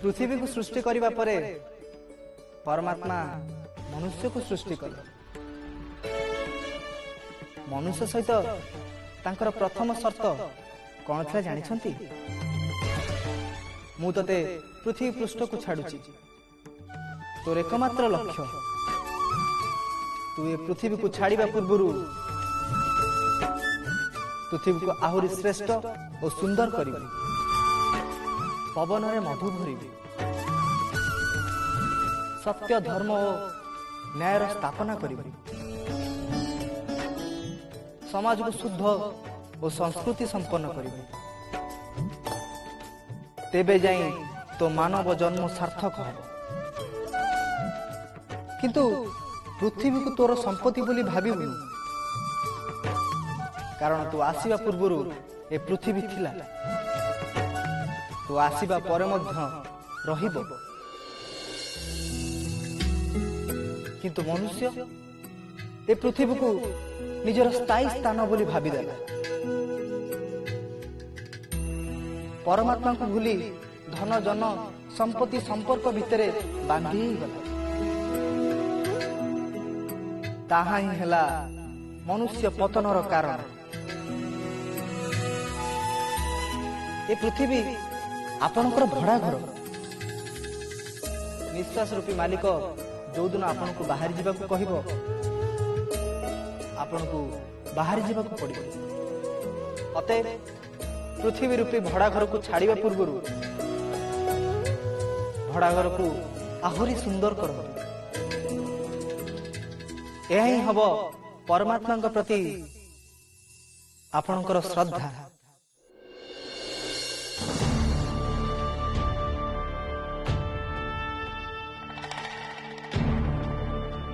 पृथ्वी को सृष्टि करने पर परमात्मा मनुष्य को सृष्टि कले। मनुष्य सहित तांकर प्रथम शर्त कौन था जानिछंती? मु तते पृथ्वी पृष्ठ को छाड़ुची, तोर एकमात्र लक्ष्य तू ये पृथ्वी को छाड़िबा पूर्व पृथ्वी को आहुरी श्रेष्ठ और सुंदर करिबी, पवन रे मधु भरिबी, सत्य धर्म और न्यायर स्थापना करिबी, समाज को शुद्ध और संस्कृति संपन्न करिबी, तेबे जाई तो मानव जन्म सार्थक हो। किंतु पृथ्वी को तोर संपत्ति बोली भाबिबुनु, कारण तू आसीबा पूर्व ए पृथ्वी थिला, तू आसीबा परे मध्य रहिबो। किंतु मनुष्य ए पृथ्वी को निजर स्थायी स्थान बोली भाबिदेला, परमात्मा को भूली धन जन संपत्ति संपर्क भितर बांधी गला। ताहा ही हेला मनुष्य पतनर कारण। ए पृथ्वी आपणकर भड़ा घर, निश्वास रूपी मालिक जो दिन आपण को बाहर जीवा को कहिबो, आपण को बाहर जीवा को पड़िबो। अतः पृथ्वी रूपी भड़ा घर को छाड़िबा पूर्व भड़ा घर को आहुरी सुंदर करबो। यह ही हब परमात्मा प्रति आपणकर श्रद्धा।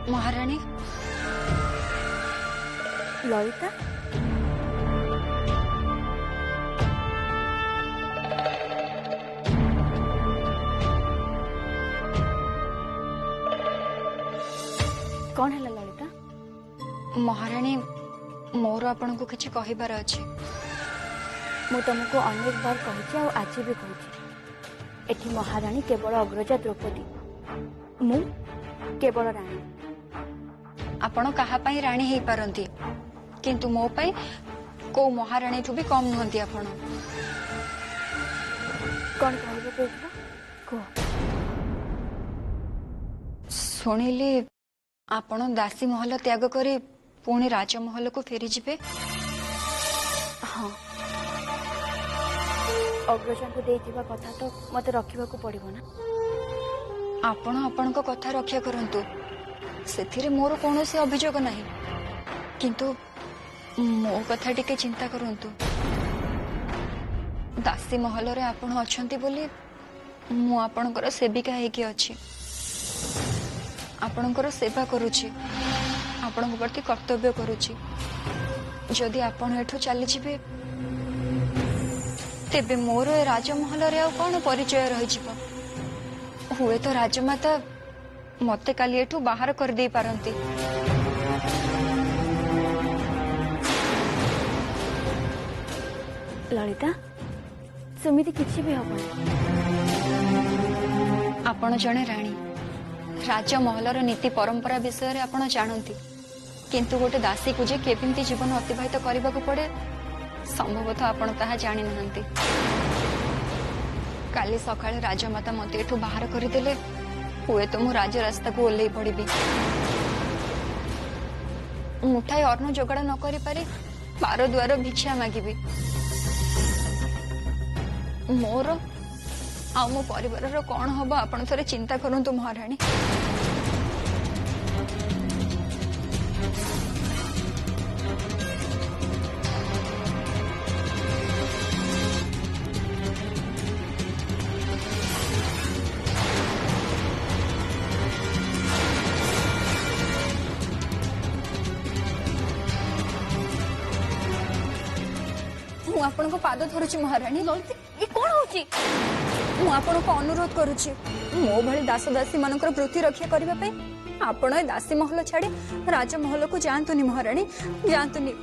महारानी ललिता, कौन है ललिता? महारानी मोर आपन को किछि कहिबार अछि। मु तुमको अनेक बार कहिछि और आज भी कहिछि, एठी महारानी केवल अग्रजा द्रौपदी, मु केवल रानी। आपण कहा पाई रानी हेई पारंती, किंतु मो पाई को महारानी ठु भी कम नहंती। आपण कौन कहबो कहबो को सुनिली आपण दासी महल त्याग करी पुणी राजमहल को फेरी जिबे। हाँ, अग्रजा को देइथिबा कथा तो मते रखिबा को पड़िबो ना। आपण आपण को कथा रक्षा करंतु, सेथिरे मोर कोनोसी अभियोग नाही, किंतु मो कथा टिके चिंता करंतु। दासी महल रे आपण अछंती बोली मु आपणकर सेविका हेकी अछि, आपणकर सेवा करूछि, आपणक प्रति कर्तव्य करूछि। जदि आपण एठो चली जिबे तेबे मोर राजमहल रे आ कोन परिचय रहि जिवो। हुए तो राजमाता मते काली एठू बाहर कर दे पारंती। ललिता, सेमिति किछि भी हबो। आपण जणे रानी, राजमहलर नीति परंपरा विषय रे आपण जानती, किंतु गोटे दासी को जे केमिति जीवन अतिबाहित करबा को पड़े संभवतः आपण ताहा जानि नहंती। काली सकाळे राजमाता मते एठू बाहर करिदेले, हुए तो मु राज रास्ता को ओल्लै पड़िबी। मुठाई अन्न जोगाड़ न करि पारे बार द्वार भिक्षा मागिबी। मोर आ मो परिवार कौन हम आपण थोड़े चिंता करंतु महारानी। आपण को पाद धरुची महारानी। ये कौन होची? मु आपण को अनुरोध करुची, मो भली दास दासी मानकर वृत्ति रक्षा करबा पे आपण ए दासी महल छाड़ी राजमहल को जानतुनी महारानी, जानतुनी।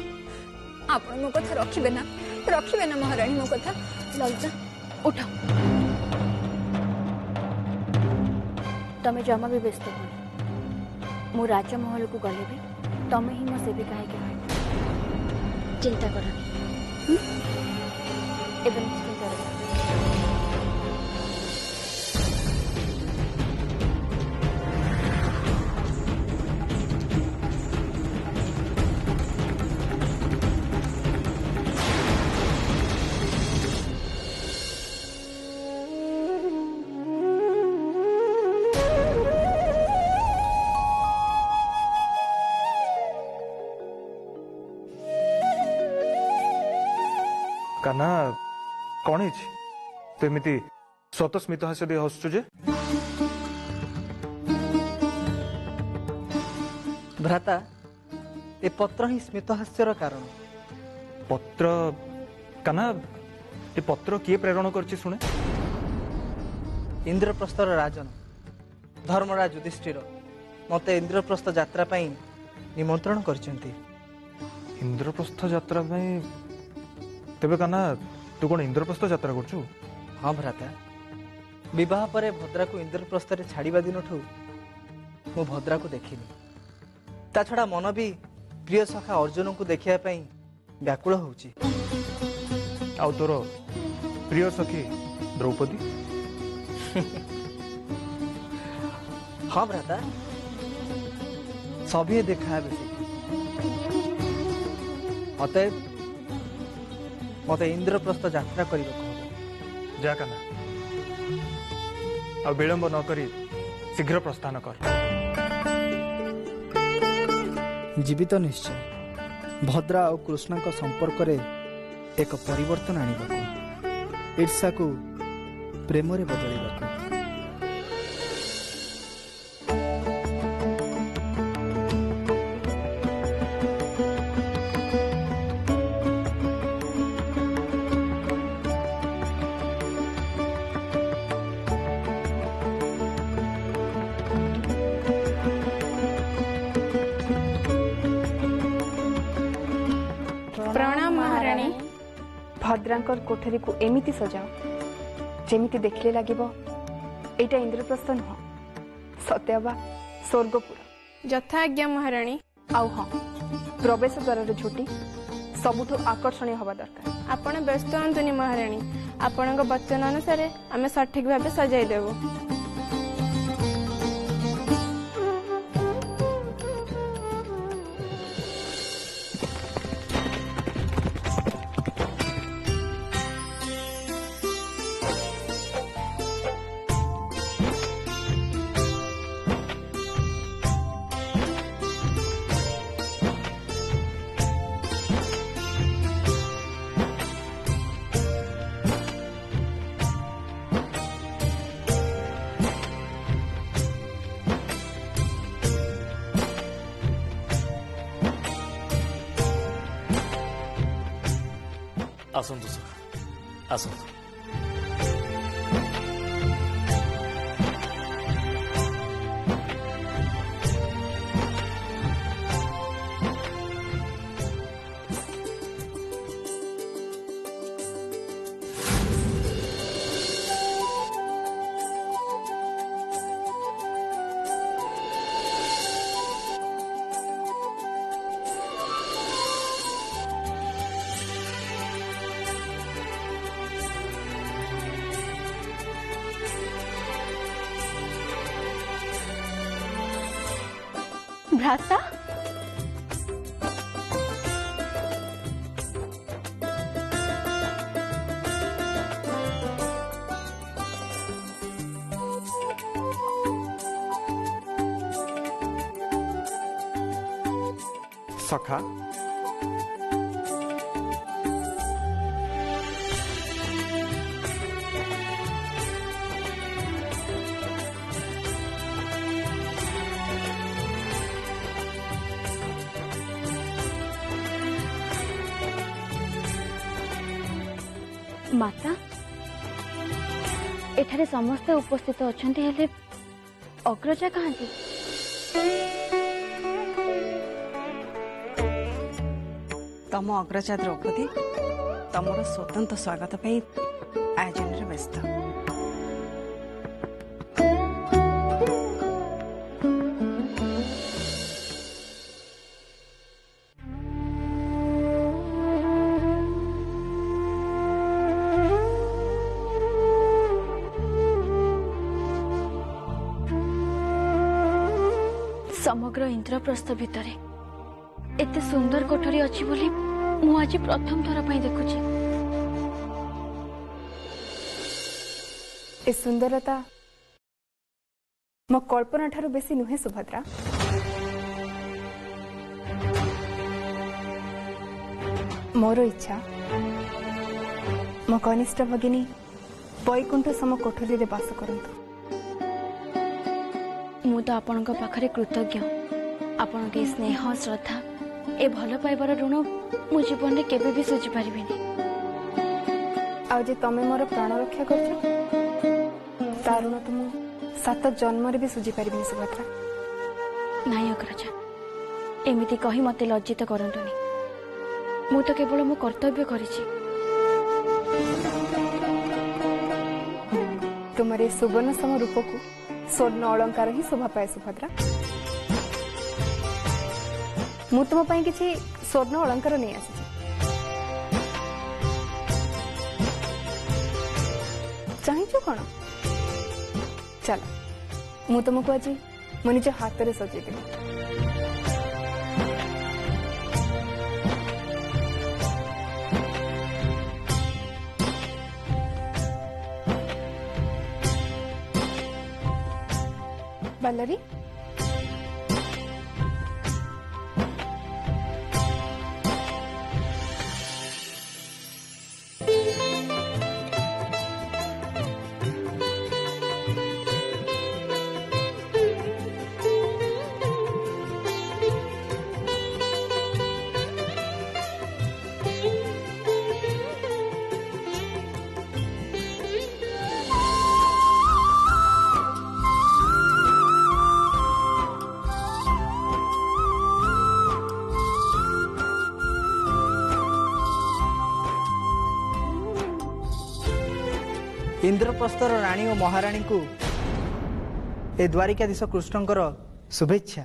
आपण मो कथा रखिबे ना महारानी? मो कथा ललिता उठ। तमें जमा भी व्यस्त हो मु राजमहल को गले भी तमें ही मो सेविका है चिंता करनी एवं निश्चिंत रह काना कौन है तो एमती स्वतस्मित हास्य दे हसुचे जे भ्राता ए पत्र ही स्मितहास्यर कारण। पत्र काना ये पत्र किए प्रेरण करछि सुने इंद्रप्रस्थर राजन धर्मराज युधिष्ठिर मते इंद्रप्रस्थ यात्रा पई निमंत्रण करचंती। इंद्रप्रस्थ यात्रा में तेबे काना तू कौन इंद्रप्रस्थ यात्रा करछु? हाँ भ्राता विवाह परे भद्रा को इंद्रप्रस्थ रे छाड़िबा दिन ठू मु भद्रा को देखिनी ता छड़ा मन भी प्रिय सखा अर्जुन को देखिया पई व्याकुल होउची। आउ तोर प्रिय सखी द्रौपदी हाँ भ्राता सभी देखा बेसी अतएव मते इंद्रप्रस्थ यात्रा करबा जा काना आ विलंब न करी शीघ्र प्रस्थान कर। जीवित निश्चय भद्रा और कृष्ण का संपर्क रे एक परिवर्तन आनिबाकू ईर्षा को प्रेम रे बदलैबाकू। प्रणाम महाराणी। भद्रांकर कोठरी को एमिति सजाओ जेमिति देखले लागिबो एटा इंद्रप्रस्थ नुह सत्यबा स्वर्गपुर। यथा आज्ञा महाराणी। आउ हाँ प्रवेश द्वार झोटी सबुठु आकर्षणीय हवा दरकार। आपण व्यस्त हंतुनी महाराणी आपण वचन अनुसार आम सठिक भाव सजाई देबो। आसंतु सर आसंतु। भ्राता सखा माता एठारे समस्ते उपस्थित अछंती हेले अग्रजा कहांती? तम अग्रजा द्रौपदी तमर स्वतंत्र स्वागत पे आयोजन व्यस्त। समग्र इंद्रप्रस्थ भितर एते सुंदर कोठरी अछि बोली मु आज प्रथम थर पई देखुची। ए सुंदरता मो कल्पना ठारू बेसी नुहे सुभद्रा। मोर इच्छा मो कनिष्ठ भगिनी वैकुंठ सम कोठरी रे बास करंतु। मु तो आपण पाखरे कृतज्ञ। आपण के स्नेह श्रद्धा ए भल पाइबार ऋण मु जीवन में केबे भी सुझी पारिबिनी। आज जे तमे मोर प्राण रक्षा करछ तार ऋण तो मु 7 जन्म रे भी सुझी पारिबिनी सुभद्रा। नाय अग्रजा एमिति कही मते लज्जित करंतुनी। मु तो केवल मो कर्तव्य करिछि। तुम्हारे सुवर्ण सम रूप को स्वर्ण अलंकार ही शोभा पाए सुभद्रा। मु तुम पाई किछि स्वर्ण अलंकार नहीं आसी। चाहिए कौन चल मु तुमको आज मो निज हाथ में सजे देबी। बल्लरी इंद्रप्रस्थर राणी और महाराणी को ए द्वारिकाधीश कृष्णकर शुभेच्छा।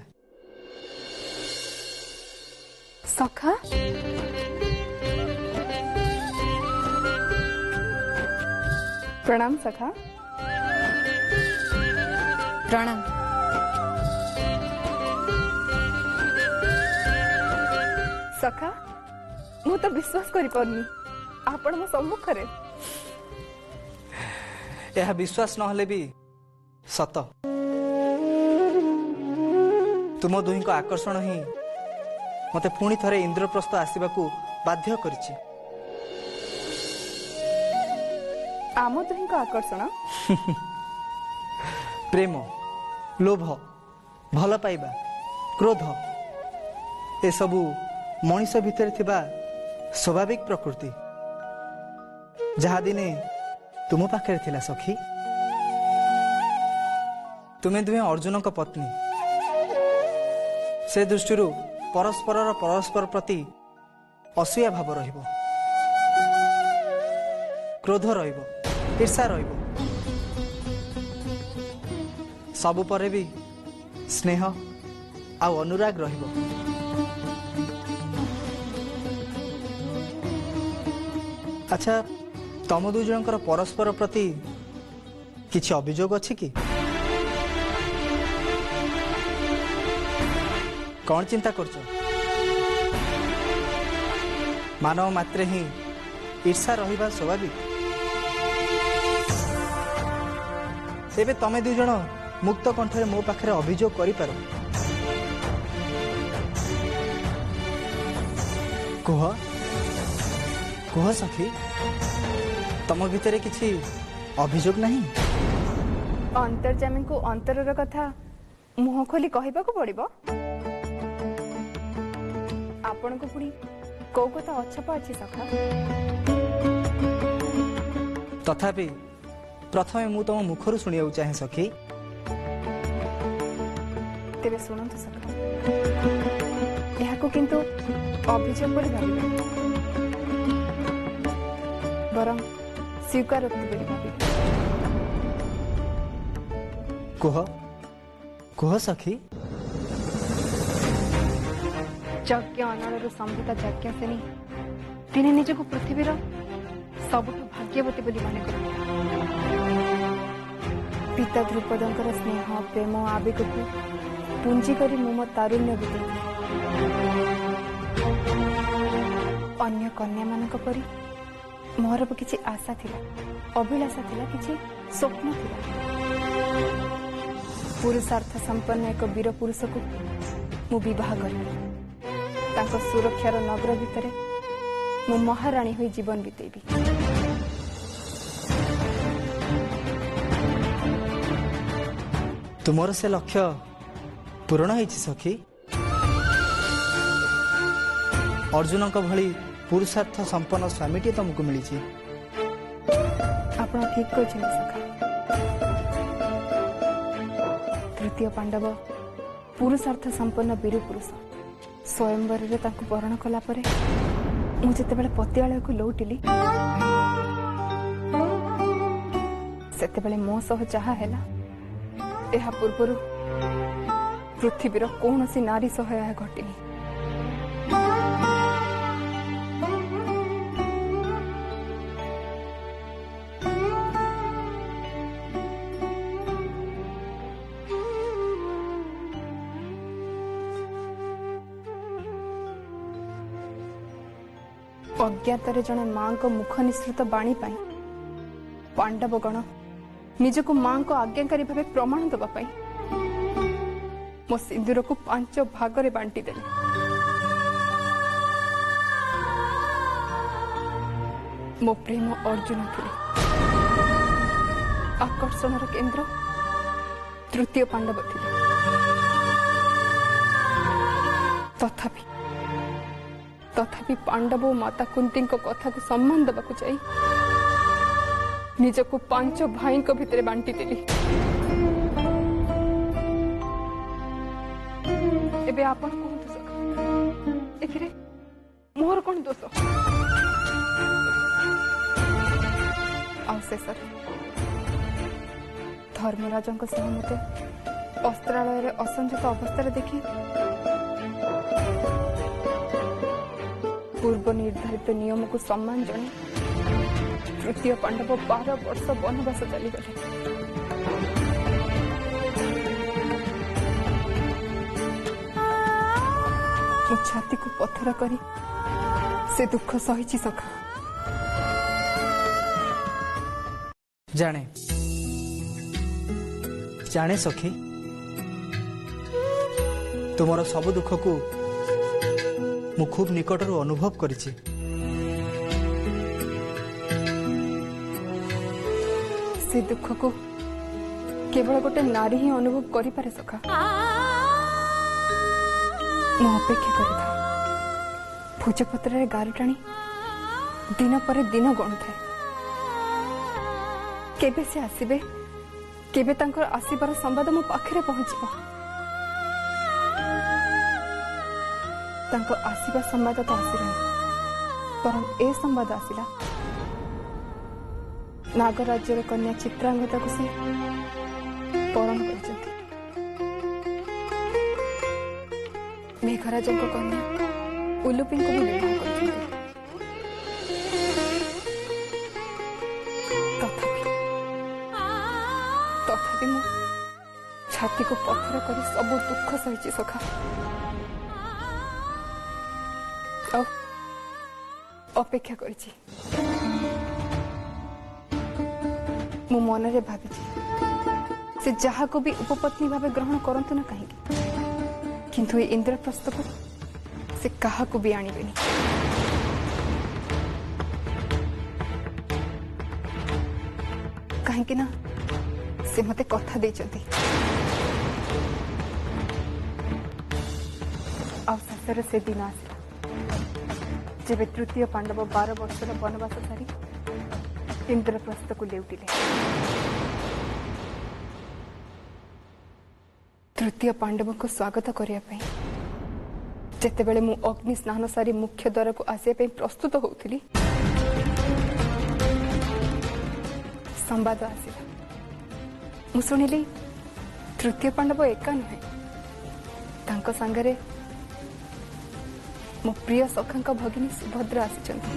सखा प्रणाम सखा। प्रणाम। सखा मु तो विश्वास करि परनी आपण मो सम्मुख रे। यह विश्वास नहले भी सत। तुम दुही को आकर्षण ही मते पुणी थरे इंद्रप्रस्थ आसवाक बाध्य करिछि। आम दुही को आकर्षण प्रेम लोभ भल पाइबा क्रोध ए सबु मनीष भितर थिबा स्वाभाविक प्रकृति जहा दिने तुम पाखे थिला सखी। तुम्हें दुहे अर्जुन का पत्नी से दृष्टि परस्पर प्रति असूया भाव रहिबो, क्रोध रहिबो, ईर्षा रहिबो, सबु परे भी स्नेह आ अनुराग रहिबो। अच्छा तम दु जनकर परस्पर प्रति किछि अभियोग अछि कि? कौन चिंता करछो? मानव मात्रे ही ईर्षा रहिबा स्वाभाविक। तेबे तमे दु जण मुक्त कंठरे मो पाखरे अभियोग करि पारो। कुह सखी तम भितरे किछि अभियोग नहीं? अंतर्जामी को अंतरर कथा मुह खोली कहबा को पड़िबो। आपण को पुणी को कथा अछपा अछि सखा। तथापि प्रथमे मु तम मुखरु सुनिया चाहे सखी। तेरे सुनंतु सखा यहा को किंतु अभियोग बोली भाबिबे बरं स्वीकारोक्ति बोली भाबिबे। कुह सखी। यज्ञ अनलर संहिता यज्ञ सेनी दिने निजको पृथ्वीर सबुठु भाग्यवती बोली माने करते। पिता ध्रुपदंकर स्नेह प्रेम आवेग को पुंजी करी मु मो तारुण्य बिते अन्य कन्या मानक परी मोर भी किसी आशा थिला अभिलाषा थिला किसी स्वप्न थिला पुरुषार्थ संपन्न एक वीर पुरुष को मु विवाह करी तांको सुरक्षार नगर भितरे मु महाराणी होई जीवन बितेबी। तुमर से लक्ष्य पूरण होइछि सखी। अर्जुन भली पुरुषार्थ संपन्न स्वामीटी तुमको मिली। आपण ठीक कहछन सखा। तृतीय पांडव पुरुषार्थ संपन्न वीर पुरुष स्वयंवर रे तांको वरण कला परे मु जेतेबेले पतियालय को लौटिली सेतेबेले मो सह चाहा हैला एहा पूर्वरु पृथ्वीर कौनसी नारी सह यह घटिनी। अज्ञात जड़े मां को मुख निसृत बाणी पाई पांडवगण निजको मां को आज्ञाकारी भाव प्रमाण दवाई मो सिंदूर को 5 भागरे बांटी देले। मो प्रेम अर्जुन थिले आकर्षण केंद्र तृतीय पांडव थिले तथापि पांडव और माता कुंती कथा को सम्मान देवाक चाहिए निजको 5 भाई भितर बांटी देली। एबे आपण कहतु सखा एथिरे मोर कोन दोष शेषर धर्मराज मते अस्त्रालय असंजत अवस्था देखी पूर्व निर्धारित नियम को सम्मान जणे तृतीय पांडव 12 वर्ष वनवास चली गले। छाती को पत्थर करी से दुख सही सखा। जाने जाने सखी तुमर सब दुख को मु खूब निकटर अनुभव करिछि। से दुख को केवल गोटे नारी ही अनुभव करि पारे सखा। मु अपेक्षा करिथा भोजपत्र गारी टाणी दिन पर दिन गणुଥାଏ केबे से आसीबे केबे तांकर आसीबार संवाद मो पाखरे पहुंचबो। तांको आसीबा संवाद तो आसीला परम ए संवाद आसीला नागराज्यर कन्या चित्रांगता को से परण करचंती। मेघराज कन्या उलुपी को विवाह करचंती। तथापि मु छाती को पत्थर करी सब दुख सही सखा। अपेक्षा करिछि मु मन रे भाबिछि से जहा को भी उपपत्नी भावे ग्रहण करंतु ना कहीं किंतु ये इंद्रप्रस्थ को से कहा को भी आनिबेनी। कहीं ना से मते कथा देचंती अवसर से दिन आसला जेबे तृतीय पांडव 12 वर्षर वनवास सारी इंद्रप्रस्थ को लेउटिले। तृतीय पांडव को स्वागत करिया पई जेतेबेले मु अग्नि स्नान सारी मुख्य द्वार को आसिया पई प्रस्तुत होउथिली संवाद आसिला। मु सुनिली तृतीय पांडव एका नुहे तांको संगरे मो प्रिय सखांक भगिनी सुभद्रा आसिचंती।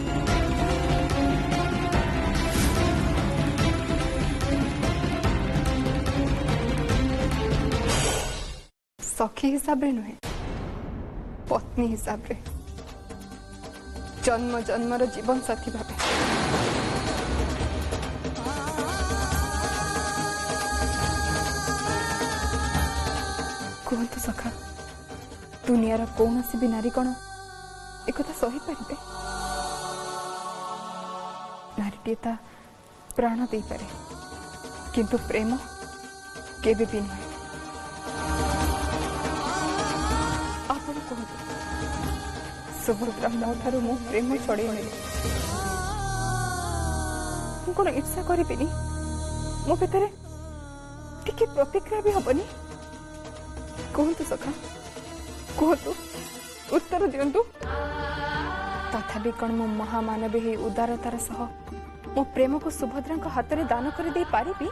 सखी हिसाब रे नुहे पत्नी हिसाब रे जन्म जन्मर जीवन साथी भावे कहतु सखा दुनियार कौन भी नारी कौन एक सही पारे नारीटी ता प्राण दे पारे किंतु प्रेम केबे भी नुहे आपण कहतु सुभद्रा मो ठारू मो प्रेम छड़े कौन ईर्षा करी मो भीतर टिके प्रतिक्रिया भी हबनी कहतु सखा कहतु उत्तर दिंतु तथापि कौन मो महामानवी हे उदारतार सह मो प्रेम को सुभद्रा हाथ में दान कर दे पारिबी